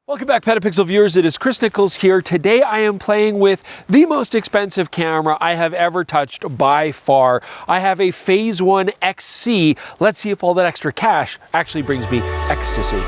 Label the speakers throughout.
Speaker 1: Welcome back, PetaPixel viewers. It is Chris Nichols here. Today I am playing with the most expensive camera I have ever touched by far. I have a Phase 1 XC. Let's see if all that extra cash actually brings me ecstasy.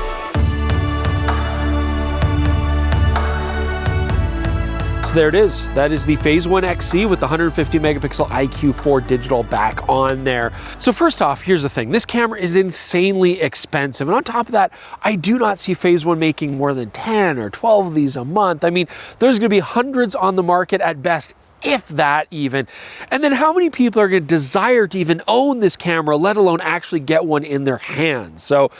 Speaker 1: So there it is. That is the Phase 1 XC with the 150 megapixel IQ4 digital back on there. So first off, here's the thing. This camera is insanely expensive. And on top of that, I do not see Phase 1 making more than 10 or 12 of these a month. I mean, there's going to be hundreds on the market at best, if that even. And then how many people are going to desire to even own this camera, let alone actually get one in their hands? So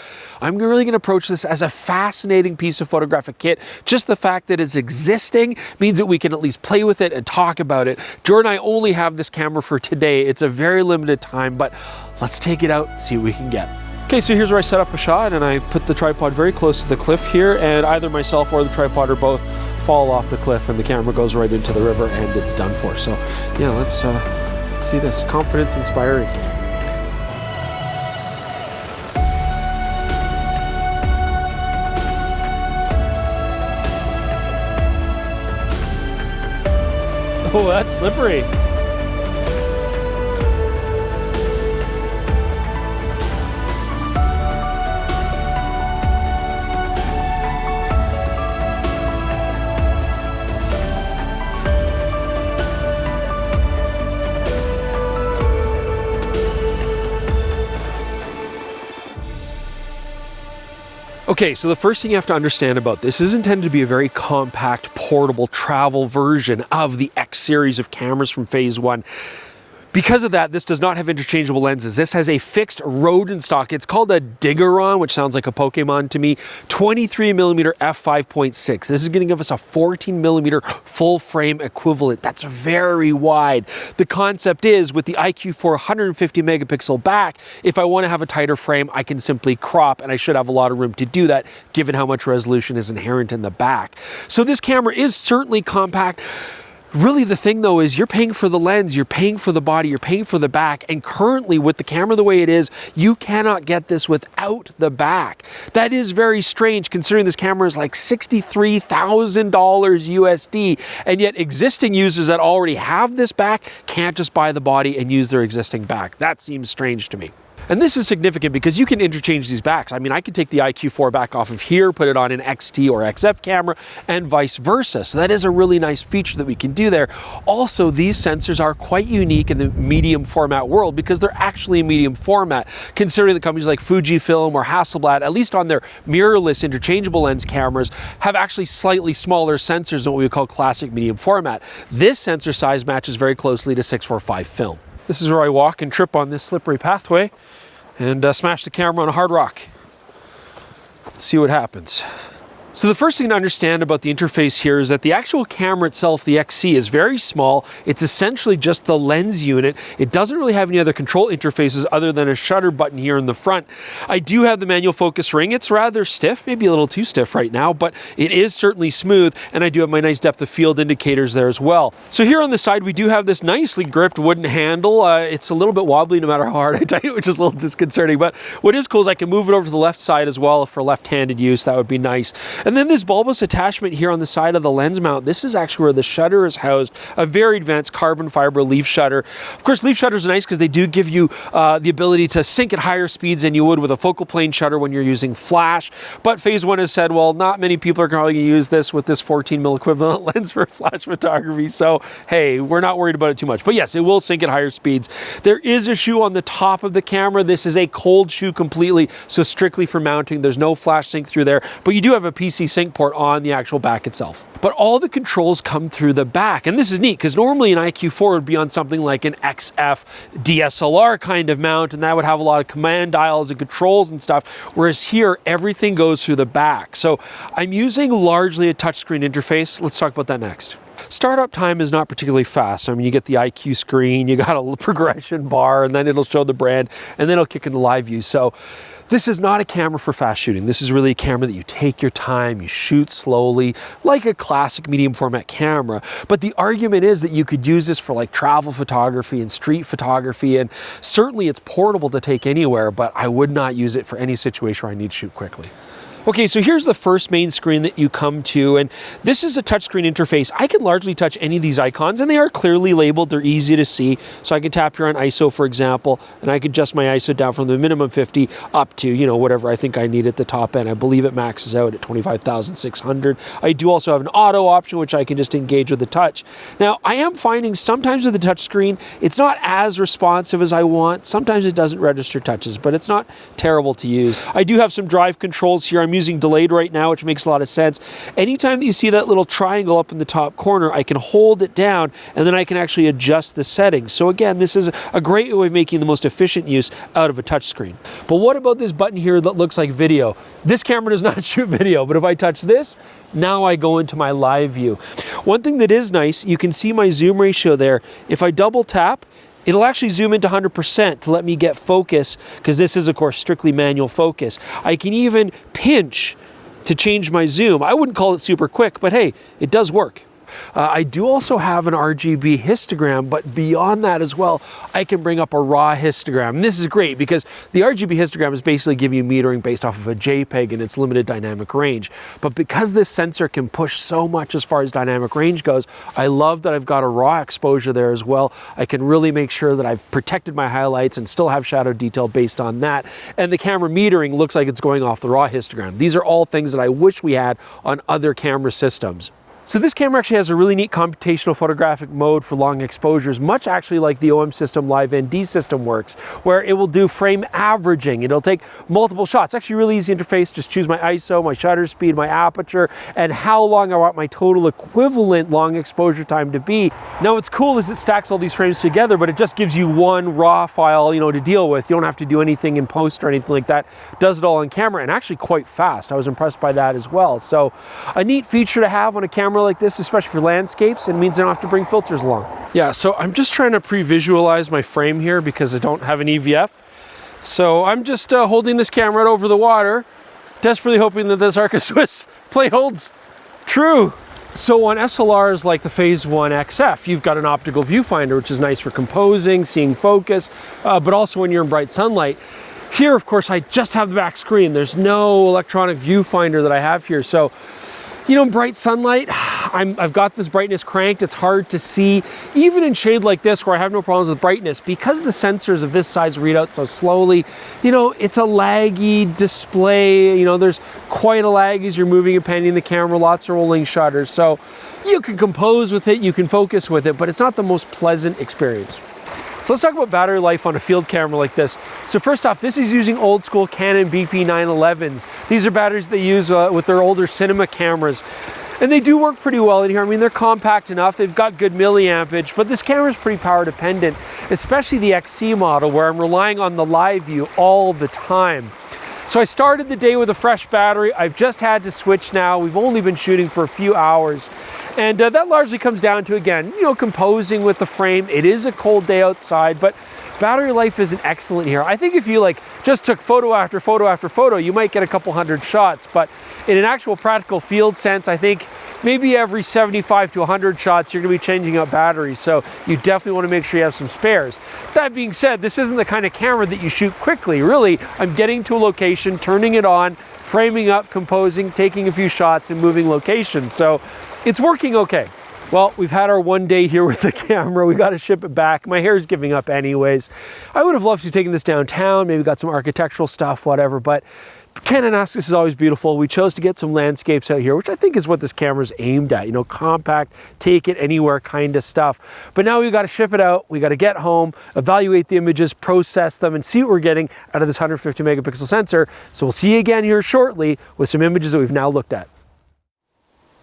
Speaker 1: I'm really going to approach this as a fascinating piece of photographic kit. Just the fact that it's existing means that we can at least play with it and talk about it. Jordan and I only have this camera for today. It's a very limited time, but let's take it out and see what we can get. Okay, so here's where I set up a shot, and I put the tripod very close to the cliff here, and either myself or the tripod or both fall off the cliff and the camera goes right into the river and it's done for. So yeah, let's see this. Confidence inspiring. Oh, that's slippery. Okay, so the first thing you have to understand about this is intended to be a very compact, portable travel version of the X series of cameras from Phase 1. Because of that, this does not have interchangeable lenses. This has a fixed Rodin stock. It's called a Digaron, which sounds like a Pokemon to me. 23mm f5.6. This is going to give us a 14mm full frame equivalent. That's very wide. The concept is with the IQ4 150 megapixel back, if I want to have a tighter frame, I can simply crop, and I should have a lot of room to do that given how much resolution is inherent in the back. So this camera is certainly compact. Really, the thing though is you're paying for the lens, you're paying for the body, you're paying for the back, and currently with the camera the way it is, you cannot get this without the back. That is very strange considering this camera is like $63,000 USD, and yet existing users that already have this back can't just buy the body and use their existing back. That seems strange to me. And this is significant because you can interchange these backs. I mean, I could take the IQ4 back off of here, put it on an XT or XF camera, and vice versa. So that is a really nice feature that we can do there. Also, these sensors are quite unique in the medium format world because they're actually a medium format, considering that companies like Fujifilm or Hasselblad, at least on their mirrorless interchangeable lens cameras, have actually slightly smaller sensors than what we would call classic medium format. This sensor size matches very closely to 645 film. This is where I walk and trip on this slippery pathway and smash the camera on a hard rock. Let's see what happens. So the first thing to understand about the interface here is that the actual camera itself, the XC, is very small. It's essentially just the lens unit. It doesn't really have any other control interfaces other than a shutter button here in the front. I do have the manual focus ring. It's rather stiff, maybe a little too stiff right now, but it is certainly smooth, and I do have my nice depth of field indicators there as well. So here on the side, we do have this nicely gripped wooden handle. It's a little bit wobbly no matter how hard I tighten it, which is a little disconcerting, but what is cool is I can move it over to the left side as well for left-handed use. That would be nice. And then this bulbous attachment here on the side of the lens mount, this is actually where the shutter is housed, a very advanced carbon fiber leaf shutter. Of course, leaf shutters are nice because they do give you the ability to sync at higher speeds than you would with a focal plane shutter when you're using flash. But Phase 1 has said, well, not many people are going to use this with this 14mm equivalent lens for flash photography. So, hey, we're not worried about it too much. But yes, it will sync at higher speeds. There is a shoe on the top of the camera. This is a cold shoe completely, so strictly for mounting. There's no flash sync through there, but you do have a PC sync port on the actual back itself. But all the controls come through the back, and this is neat because normally an IQ4 would be on something like an XF DSLR kind of mount, and that would have a lot of command dials and controls and stuff, whereas here everything goes through the back. So I'm using largely a touchscreen interface. Let's talk about that next. Startup time is not particularly fast. I mean, you get the IQ screen, you got a progression bar, and then it'll show the brand, and then it'll kick into live view. So this is not a camera for fast shooting. This is really a camera that you take your time, you shoot slowly, like a classic medium format camera. But the argument is that you could use this for like travel photography and street photography, and certainly it's portable to take anywhere, but I would not use it for any situation where I need to shoot quickly. Okay, so here's the first main screen that you come to, and this is a touchscreen interface. I can largely touch any of these icons, and they are clearly labeled. They're easy to see. So I can tap here on ISO, for example, and I can adjust my ISO down from the minimum 50 up to, you know, whatever I think I need at the top end. I believe it maxes out at 25,600. I do also have an auto option, which I can just engage with the touch. Now, I am finding sometimes with the touchscreen, it's not as responsive as I want. Sometimes it doesn't register touches, but it's not terrible to use. I do have some drive controls here. I'm using delayed right now, which makes a lot of sense. Anytime that you see that little triangle up in the top corner, I can hold it down and then I can actually adjust the settings. So again, this is a great way of making the most efficient use out of a touchscreen. But what about this button here that looks like video? This camera does not shoot video, but if I touch this, now I go into my live view. One thing that is nice, you can see my zoom ratio there. If I double tap, it'll actually zoom into 100% to let me get focus, because this is, of course, strictly manual focus. I can even pinch to change my zoom. I wouldn't call it super quick, but hey, it does work. I do also have an RGB histogram, but beyond that as well, I can bring up a raw histogram. And this is great because the RGB histogram is basically giving you metering based off of a JPEG and its limited dynamic range. But because this sensor can push so much as far as dynamic range goes, I love that I've got a raw exposure there as well. I can really make sure that I've protected my highlights and still have shadow detail based on that. And the camera metering looks like it's going off the raw histogram. These are all things that I wish we had on other camera systems. So this camera actually has a really neat computational photographic mode for long exposures, much actually like the OM system Live ND system works, where it will do frame averaging. It'll take multiple shots. Actually really easy interface. Just choose my ISO, my shutter speed, my aperture, and how long I want my total equivalent long exposure time to be. Now what's cool is it stacks all these frames together, but it just gives you one raw file, to deal with. You don't have to do anything in post or anything like that. Does it all on camera, and actually quite fast. I was impressed by that as well. So a neat feature to have on a camera like this, especially for landscapes, and means I don't have to bring filters along. Yeah, so I'm just trying to pre-visualize my frame here because I don't have an EVF. So I'm just holding this camera over the water, desperately hoping that this Arca Swiss plate holds true. So on SLRs like the Phase 1 XF, you've got an optical viewfinder, which is nice for composing, seeing focus, but also when you're in bright sunlight. Here, of course, I just have the back screen. There's no electronic viewfinder that I have here. So in bright sunlight, I've got this brightness cranked. It's hard to see, even in shade like this where I have no problems with brightness, because the sensors of this size read out so slowly. It's a laggy display. There's quite a lag as you're moving and panning the camera, lots of rolling shutters. So you can compose with it, you can focus with it, but it's not the most pleasant experience. So let's talk about battery life on a field camera like this. So first off, this is using old school Canon BP911s. These are batteries they use with their older cinema cameras. And they do work pretty well in here. I mean, they're compact enough, they've got good milliampage, but this camera is pretty power dependent, especially the XC model where I'm relying on the live view all the time. So I started the day with a fresh battery. I've just had to switch now. We've only been shooting for a few hours. And that largely comes down to, again, composing with the frame. It is a cold day outside, but battery life isn't excellent here. I think if you just took photo after photo after photo, you might get a couple hundred shots, but in an actual practical field sense, I think maybe every 75 to 100 shots, you're gonna be changing out batteries. So you definitely wanna make sure you have some spares. That being said, this isn't the kind of camera that you shoot quickly. Really, I'm getting to a location, turning it on, framing up, composing, taking a few shots, and moving locations. So it's working okay. Well, we've had our one day here with the camera. We got to ship it back. My hair is giving up anyways. I would have loved to have taken this downtown, maybe got some architectural stuff, whatever, but Kananaskis is always beautiful. We chose to get some landscapes out here, which I think is what this camera is aimed at, compact, take it anywhere kind of stuff. But now we've got to ship it out. We got to get home, evaluate the images, process them, and see what we're getting out of this 150 megapixel sensor. So we'll see you again here shortly with some images that we've now looked at.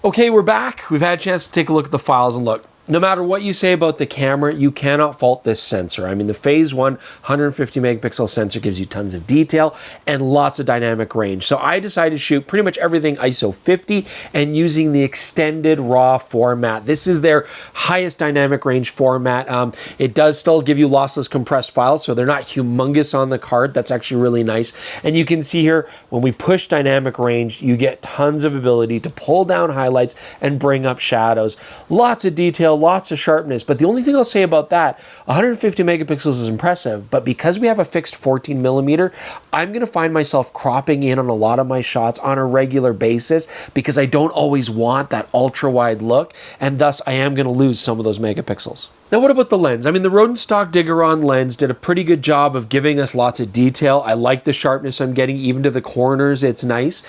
Speaker 1: Okay, we're back. We've had a chance to take a look at the files, and look, no matter what you say about the camera, you cannot fault this sensor. I mean, the Phase 1 150 megapixel sensor gives you tons of detail and lots of dynamic range. So I decided to shoot pretty much everything ISO 50 and using the extended RAW format. This is their highest dynamic range format. It does still give you lossless compressed files, so they're not humongous on the card. That's actually really nice. And you can see here, when we push dynamic range, you get tons of ability to pull down highlights and bring up shadows. Lots of detail, lots of sharpness. But the only thing I'll say about that, 150 megapixels is impressive, but because we have a fixed 14 millimeter, I'm gonna find myself cropping in on a lot of my shots on a regular basis because I don't always want that ultra wide look, and thus I am gonna lose some of those megapixels. Now, what about the lens? I mean, the Rodenstock Digeron lens did a pretty good job of giving us lots of detail. I like the sharpness I'm getting, even to the corners, it's nice.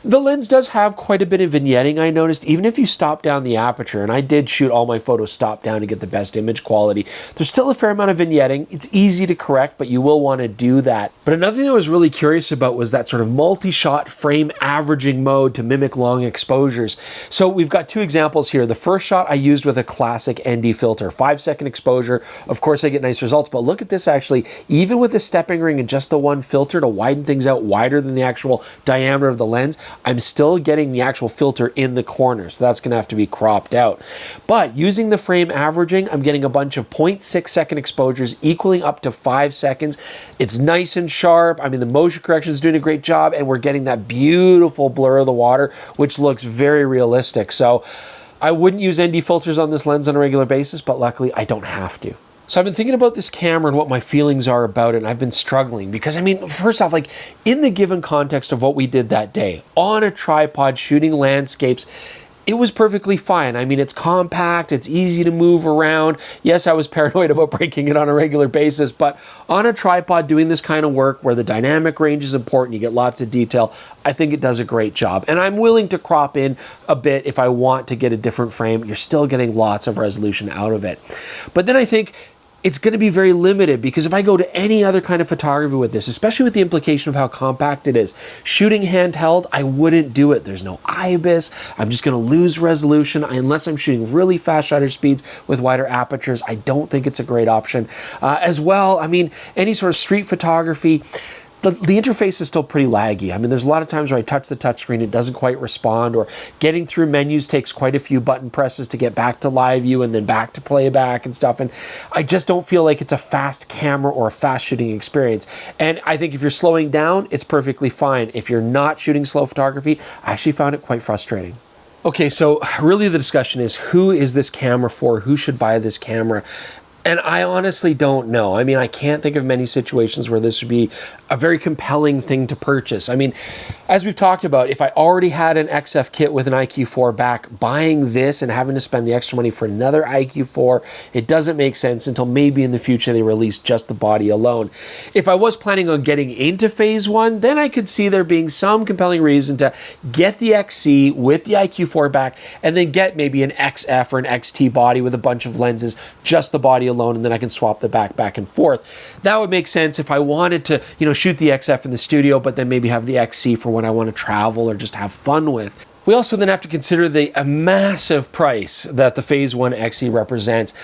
Speaker 1: The lens does have quite a bit of vignetting, I noticed, even if you stop down the aperture, and I did shoot all my photos stop down to get the best image quality. There's still a fair amount of vignetting. It's easy to correct, but you will want to do that. But another thing I was really curious about was that sort of multi-shot frame averaging mode to mimic long exposures. So we've got two examples here. The first shot I used with a classic ND filter, 5-second exposure. Of course, I get nice results, but look at this actually, even with a stepping ring and just the one filter to widen things out wider than the actual diameter of the lens, I'm still getting the actual filter in the corner, so that's gonna have to be cropped out. But using the frame averaging, I'm getting a bunch of 0.6-second exposures equaling up to 5 seconds. It's nice and sharp. I mean, the motion correction is doing a great job, and we're getting that beautiful blur of the water, which looks very realistic. So I wouldn't use ND filters on this lens on a regular basis, but luckily I don't have to. So I've been thinking about this camera and what my feelings are about it, and I've been struggling because, I mean, first off, like in the given context of what we did that day, on a tripod shooting landscapes, it was perfectly fine. I mean, it's compact, it's easy to move around. Yes, I was paranoid about breaking it on a regular basis, but on a tripod doing this kind of work where the dynamic range is important, you get lots of detail, I think it does a great job. And I'm willing to crop in a bit if I want to get a different frame. You're still getting lots of resolution out of it. But then I think it's going to be very limited because if I go to any other kind of photography with this, especially with the implication of how compact it is, shooting handheld, I wouldn't do it. There's no IBIS. I'm just going to lose resolution unless I'm shooting really fast shutter speeds with wider apertures. I don't think it's a great option. As well, I mean, any sort of street photography, the interface is still pretty laggy. I mean, there's a lot of times where I touch the touchscreen, it doesn't quite respond, or getting through menus takes quite a few button presses to get back to live view and then back to playback and stuff. And I just don't feel like it's a fast camera or a fast shooting experience. And I think if you're slowing down, it's perfectly fine. If you're not shooting slow photography, I actually found it quite frustrating. Okay, so really the discussion is, who is this camera for? Who should buy this camera? And I honestly don't know. I mean, I can't think of many situations where this would be a very compelling thing to purchase. I mean, as we've talked about, if I already had an XF kit with an IQ4 back, buying this and having to spend the extra money for another IQ4, it doesn't make sense until maybe in the future they release just the body alone. If I was planning on getting into phase one, then I could see there being some compelling reason to get the XC with the IQ4 back and then get maybe an XF or an XT body with a bunch of lenses, just the body alone, and then I can swap the back and forth. That would make sense if I wanted to, shoot the XF in the studio, but then maybe have the XC for when I want to travel or just have fun with. We also then have to consider the massive price that the Phase 1 XE represents.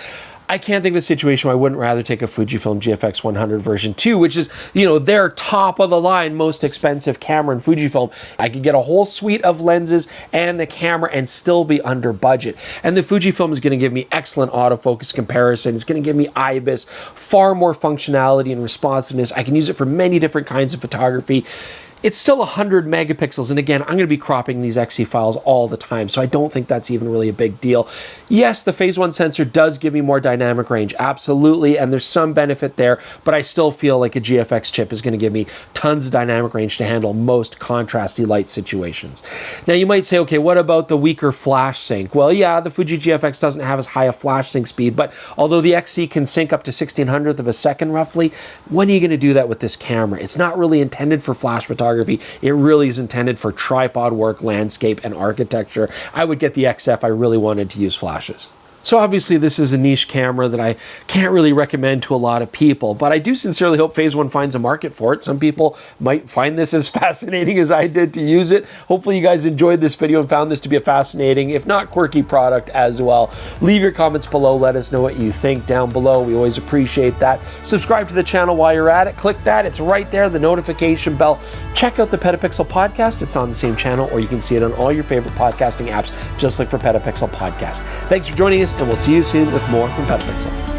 Speaker 1: I can't think of a situation where I wouldn't rather take a Fujifilm GFX 100 version 2, which is, their top of the line, most expensive camera in Fujifilm. I could get a whole suite of lenses and the camera and still be under budget. And the Fujifilm is going to give me excellent autofocus comparison. It's going to give me IBIS, far more functionality and responsiveness. I can use it for many different kinds of photography. It's still 100 megapixels, and again, I'm going to be cropping these XC files all the time, so I don't think that's even really a big deal. Yes, the Phase 1 sensor does give me more dynamic range, absolutely, and there's some benefit there, but I still feel like a GFX chip is going to give me tons of dynamic range to handle most contrasty light situations. Now, you might say, okay, what about the weaker flash sync? Well, yeah, the Fuji GFX doesn't have as high a flash sync speed, but although the XC can sync up to 1600th of a second roughly, when are you going to do that with this camera? It's not really intended for flash photography. It really is intended for tripod work, landscape, and architecture. I would get the XF. I really wanted to use flashes. So obviously this is a niche camera that I can't really recommend to a lot of people, but I do sincerely hope Phase 1 finds a market for it. Some people might find this as fascinating as I did to use it. Hopefully you guys enjoyed this video and found this to be a fascinating, if not quirky, product as well. Leave your comments below. Let us know what you think down below. We always appreciate that. Subscribe to the channel while you're at it. Click that. It's right there, the notification bell. Check out the PetaPixel podcast. It's on the same channel, or you can see it on all your favorite podcasting apps. Just look for PetaPixel Podcast. Thanks for joining us, and we'll see you soon with more from PetaPixel.